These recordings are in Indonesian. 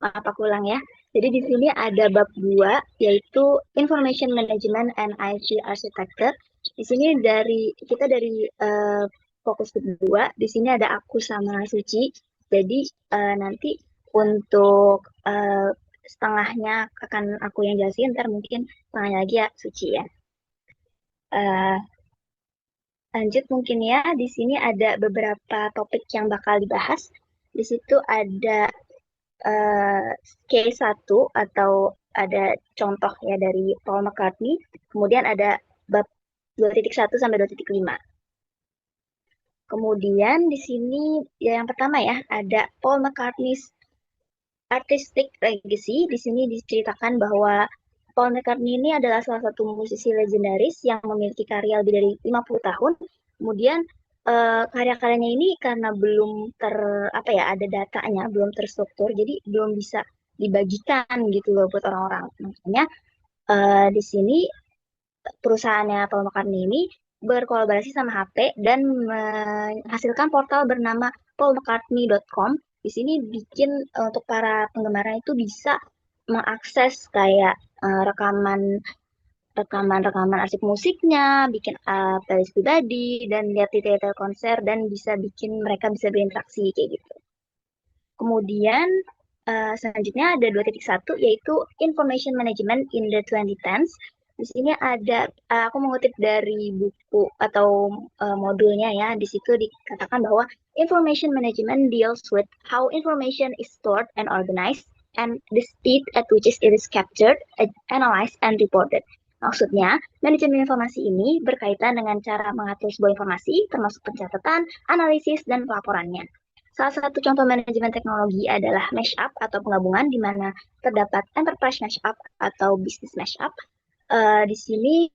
maaf aku ulang ya. Jadi di sini ada bab 2 yaitu Information Management and IT Architecture. Di sini dari fokus kedua, di sini ada aku sama Suci. Jadi nanti untuk setengahnya akan aku yang jelasin, ntar mungkin setengahnya lagi ya Suci ya. Eh, Lanjut mungkin ya, di sini ada beberapa topik yang bakal dibahas. Di situ ada eh, case 1 atau ada contoh ya dari Paul McCartney. Kemudian ada bab 2.1 sampai 2.5. Kemudian di sini ya yang pertama ya ada Paul McCartney's Artistic Legacy. Di sini diceritakan bahwa Paul McCartney ini adalah salah satu musisi legendaris yang memiliki karya lebih dari 50 tahun. Kemudian karya-karyanya ini karena belum apa ya, ada datanya, belum terstruktur, jadi belum bisa dibagikan gitu loh buat orang-orang. Makanya di sini perusahaannya Paul McCartney ini berkolaborasi sama HP dan menghasilkan portal bernama paulmccartney.com. Di sini bikin untuk para penggemarnya itu bisa mengakses kayak rekaman rekaman arsip musiknya, bikin playlist pribadi, dan lihat detail konser, dan mereka bisa berinteraksi kayak gitu. Kemudian selanjutnya ada 2.1 yaitu Information Management in the 2010s. Di sini ada aku mengutip dari buku atau modulnya ya. Di situ dikatakan bahwa information management deals with how information is stored and organized and the speed at which it is captured, analyzed and reported. Maksudnya, manajemen informasi ini berkaitan dengan cara mengatur sebuah informasi, termasuk pencatatan, analisis, dan pelaporannya. Salah satu contoh manajemen teknologi adalah mashup atau penggabungan di mana terdapat enterprise mashup atau business mashup. Di sini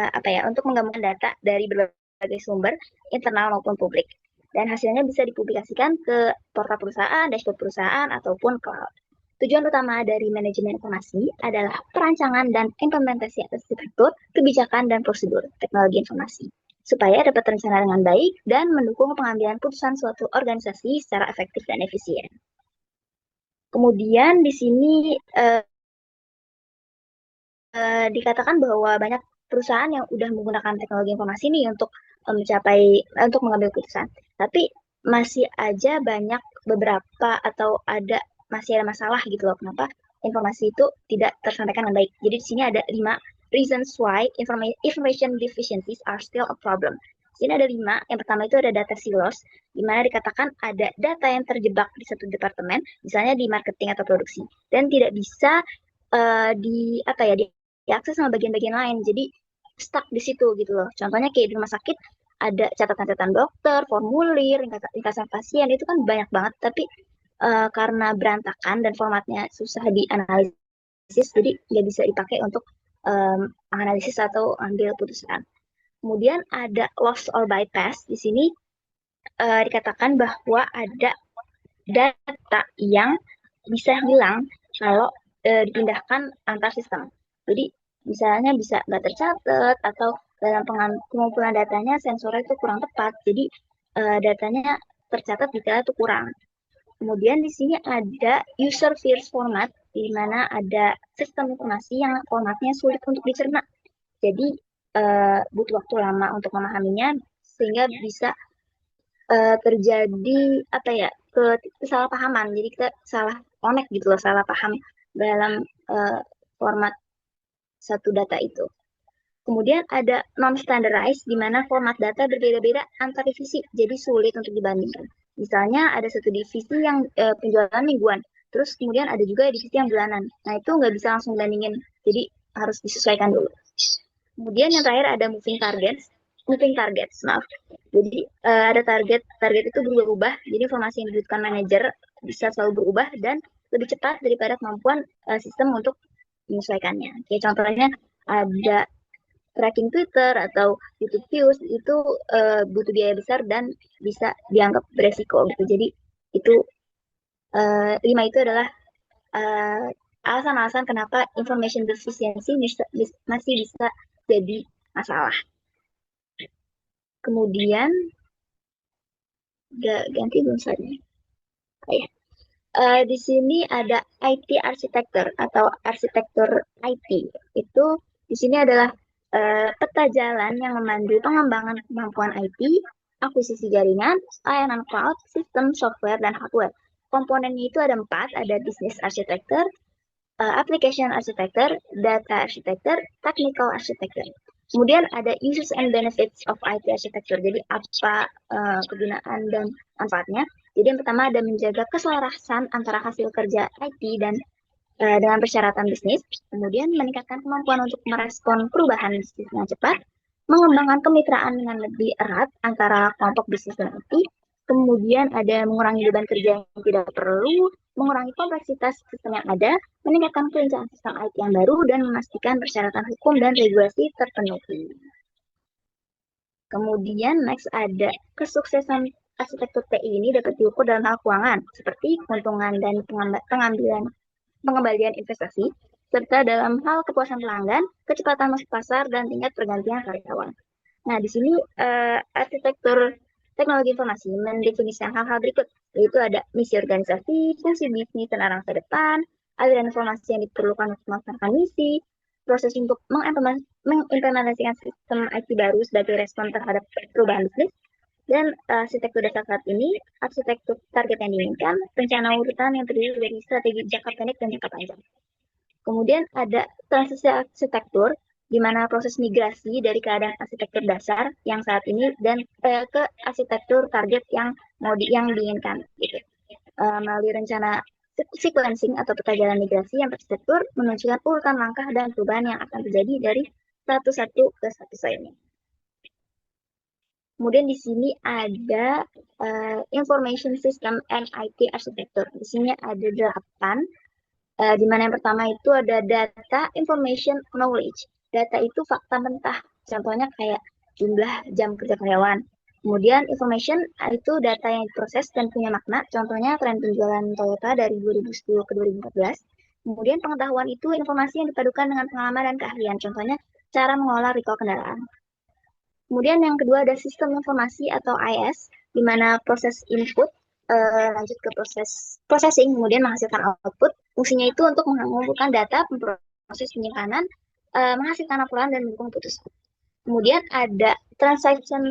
apa ya, untuk menggabungkan data dari berbagai sumber internal maupun publik, dan hasilnya bisa dipublikasikan ke portal perusahaan, dashboard perusahaan ataupun cloud. Tujuan utama dari manajemen informasi adalah perancangan dan implementasi arsitektur, kebijakan, dan prosedur teknologi informasi supaya dapat terencana dengan baik dan mendukung pengambilan putusan suatu organisasi secara efektif dan efisien. Kemudian di sini dikatakan bahwa banyak perusahaan yang udah menggunakan teknologi informasi ini untuk untuk mengambil keputusan. Tapi masih aja banyak beberapa atau masih ada masalah gitu loh, kenapa informasi itu tidak tersampaikan dengan baik. Jadi di sini ada 5 reasons why information deficiencies are still a problem. Di sini ada 5. Yang pertama itu ada data silos, di mana dikatakan ada data yang terjebak di satu departemen, misalnya di marketing atau produksi, dan tidak bisa di apa ya, diakses sama bagian-bagian lain. Jadi stuck di situ gitu loh. Contohnya kayak di rumah sakit ada catatan-catatan dokter, formulir, ringkasan pasien itu kan banyak banget, tapi karena berantakan dan formatnya susah dianalisis, jadi nggak bisa dipakai untuk analisis atau ambil putusan. Kemudian ada loss or bypass. Di sini dikatakan bahwa ada data yang bisa hilang kalau dipindahkan antar sistem. Jadi misalnya bisa nggak tercatat atau dalam pengumpulan datanya sensornya itu kurang tepat. Jadi datanya tercatat detailnya itu kurang. Kemudian di sini ada user first format, di mana ada sistem informasi yang formatnya sulit untuk dicerna. Jadi butuh waktu lama untuk memahaminya sehingga bisa terjadi apa ya, kesalahpahaman. Jadi kita salah connect gitu loh, salah paham dalam uh, format satu data itu. Kemudian ada non-standardized, di mana format data berbeda-beda antar divisi, jadi sulit untuk dibandingkan. Misalnya ada satu divisi yang penjualan mingguan, terus kemudian ada juga divisi yang bulanan. Nah itu nggak bisa langsung bandingin, jadi harus disesuaikan dulu. Kemudian yang terakhir ada moving targets, maaf. Jadi ada target itu berubah-ubah. Jadi informasi yang dibutuhkan manajer bisa selalu berubah dan lebih cepat daripada kemampuan sistem untuk menyesuaikannya. Kayak contohnya ada tracking Twitter atau YouTube views itu butuh biaya besar dan bisa dianggap beresiko gitu. Jadi itu 5 itu adalah uh, alasan-alasan kenapa information deficiency masih bisa jadi masalah. Kemudian ganti belum saja. Oh, ya. Di sini ada IT architecture atau arsitektur IT. Itu di sini adalah peta jalan yang memandu pengembangan kemampuan IT, akuisisi jaringan, layanan cloud, sistem software, dan hardware. Komponennya itu ada 4, ada business architecture, application architecture, data architecture, technical architecture. Kemudian ada uses and benefits of IT architecture. Jadi apa kegunaan dan manfaatnya? Jadi yang pertama ada menjaga keselarasan antara hasil kerja IT dan dengan persyaratan bisnis. Kemudian meningkatkan kemampuan untuk merespon perubahan bisnis dengan cepat, mengembangkan kemitraan dengan lebih erat antara kelompok bisnis dan IT. Kemudian ada mengurangi beban kerja yang tidak perlu, mengurangi kompleksitas sistem yang ada, meningkatkan kelincahan sistem IT yang baru, dan memastikan persyaratan hukum dan regulasi terpenuhi. Kemudian next ada kesuksesan arsitektur TI ini dapat diukur dalam hal keuangan, seperti keuntungan dan pengembalian investasi, serta dalam hal kepuasan pelanggan, kecepatan masuk pasar, dan tingkat pergantian karyawan. Nah, di sini arsitektur teknologi informasi mendefinisikan hal-hal berikut, yaitu ada misi organisasi, fungsi bisnis dan arah ke depan, aliran informasi yang diperlukan untuk melaksanakan misi, proses untuk mengimplementasikan sistem IT baru sebagai respon terhadap perubahan bisnis, dan arsitektur dasar saat ini, arsitektur target yang diinginkan, rencana urutan yang terdiri dari strategi jangka pendek dan jangka panjang. Kemudian ada transisi arsitektur, di mana proses migrasi dari keadaan arsitektur dasar yang saat ini dan ke arsitektur target yang yang diinginkan, gitu. Melalui rencana sequencing atau peta jalan migrasi yang terstruktur menunjukkan urutan langkah dan perubahan yang akan terjadi dari satu ke satu lainnya. Kemudian di sini ada Information System and IT Architecture. Di sini ada 8, di mana yang pertama itu ada Data Information Knowledge. Data itu fakta mentah, contohnya kayak jumlah jam kerja karyawan. Kemudian information itu data yang diproses dan punya makna, contohnya tren penjualan Toyota dari 2010 ke 2014. Kemudian pengetahuan itu informasi yang dipadukan dengan pengalaman dan keahlian, contohnya cara mengolah recall kendaraan. Kemudian yang kedua ada sistem informasi atau IS, di mana proses input lanjut ke proses processing, kemudian menghasilkan output. Fungsinya itu untuk mengumpulkan data, proses penyimpanan, menghasilkan laporan, dan mendukung putusan. Kemudian ada transaction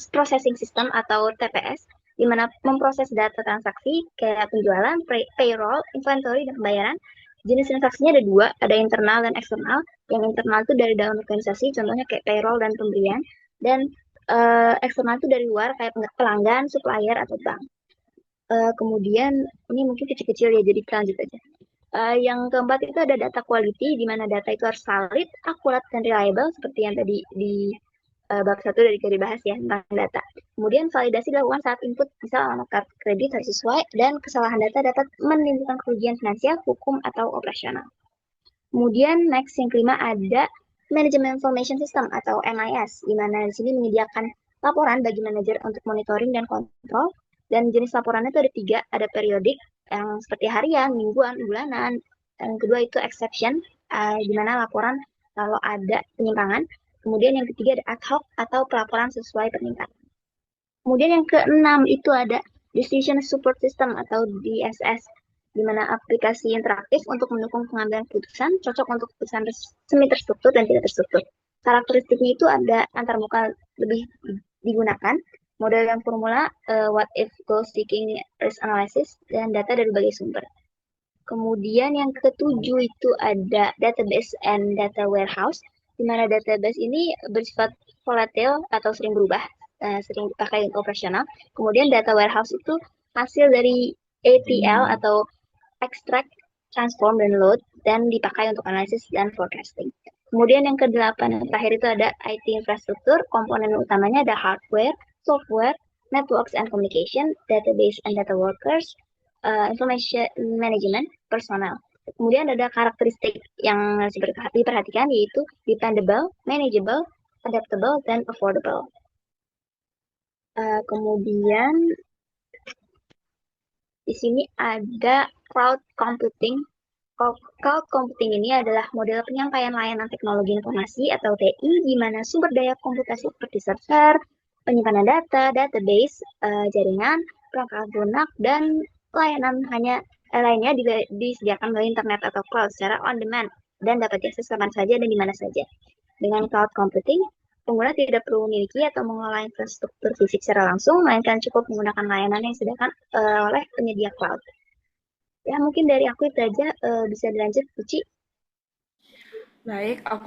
processing system atau TPS, di mana memproses data transaksi kayak penjualan, payroll, inventory, dan pembayaran. Jenis transaksinya ada 2, ada internal dan eksternal. Yang internal itu dari dalam organisasi, contohnya kayak payroll dan pembelian. Dan eksternal itu dari luar, kayak pelanggan, supplier, atau bank. Kemudian, ini mungkin kecil-kecil ya, jadi lanjut aja. Yang keempat itu ada data quality, di mana data itu harus valid, akurat, dan reliable, seperti yang tadi di bab 1 dari dibahas ya, tentang data. Kemudian validasi dilakukan saat input, misal alamat kartu kredit harus sesuai, dan kesalahan data dapat menimbulkan kerugian finansial, hukum, atau operasional. Kemudian next yang kelima ada Management Information System atau MIS, di mana di sini menyediakan laporan bagi manajer untuk monitoring dan kontrol. Dan jenis laporannya itu ada 3, ada periodik yang seperti harian, mingguan, bulanan. Yang kedua itu exception, di mana laporan kalau ada penyimpangan. Kemudian yang ketiga ada ad hoc atau pelaporan sesuai peningkatan. Kemudian yang keenam itu ada Decision Support System atau DSS, di mana aplikasi interaktif untuk mendukung pengambilan keputusan, cocok untuk keputusan semi terstruktur dan tidak terstruktur. Karakteristiknya itu ada antarmuka lebih digunakan, model yang formula, what if, goal seeking, risk analysis, dan data dari berbagai sumber. Kemudian yang ketujuh itu ada database and data warehouse, di mana database ini bersifat volatil atau sering berubah, sering dipakai untuk operasional. Kemudian data warehouse itu hasil dari ETL atau extract, transform, dan load, dan dipakai untuk analisis dan forecasting. Kemudian yang ke-8 yang terakhir itu ada IT infrastruktur, komponen utamanya ada hardware, software, networks and communication, database and data workers, information management, personal. Kemudian ada karakteristik yang harus diperhatikan, yaitu dependable, manageable, adaptable, dan affordable. Kemudian di sini ada cloud computing. Cloud computing ini adalah model penyampaian layanan teknologi informasi atau TI, di mana sumber daya komputasi seperti server, penyimpanan data, database, jaringan, perangkat lunak, dan layanan lainnya disediakan melalui internet atau cloud secara on demand dan dapat diakses kapan saja dan di mana saja. Dengan cloud computing, pengguna tidak perlu memiliki atau mengelola infrastruktur fisik secara langsung, melainkan cukup menggunakan layanan yang disediakan oleh penyedia cloud. Ya, mungkin dari aku itu aja. Bisa dilanjut, Puci. Baik, aku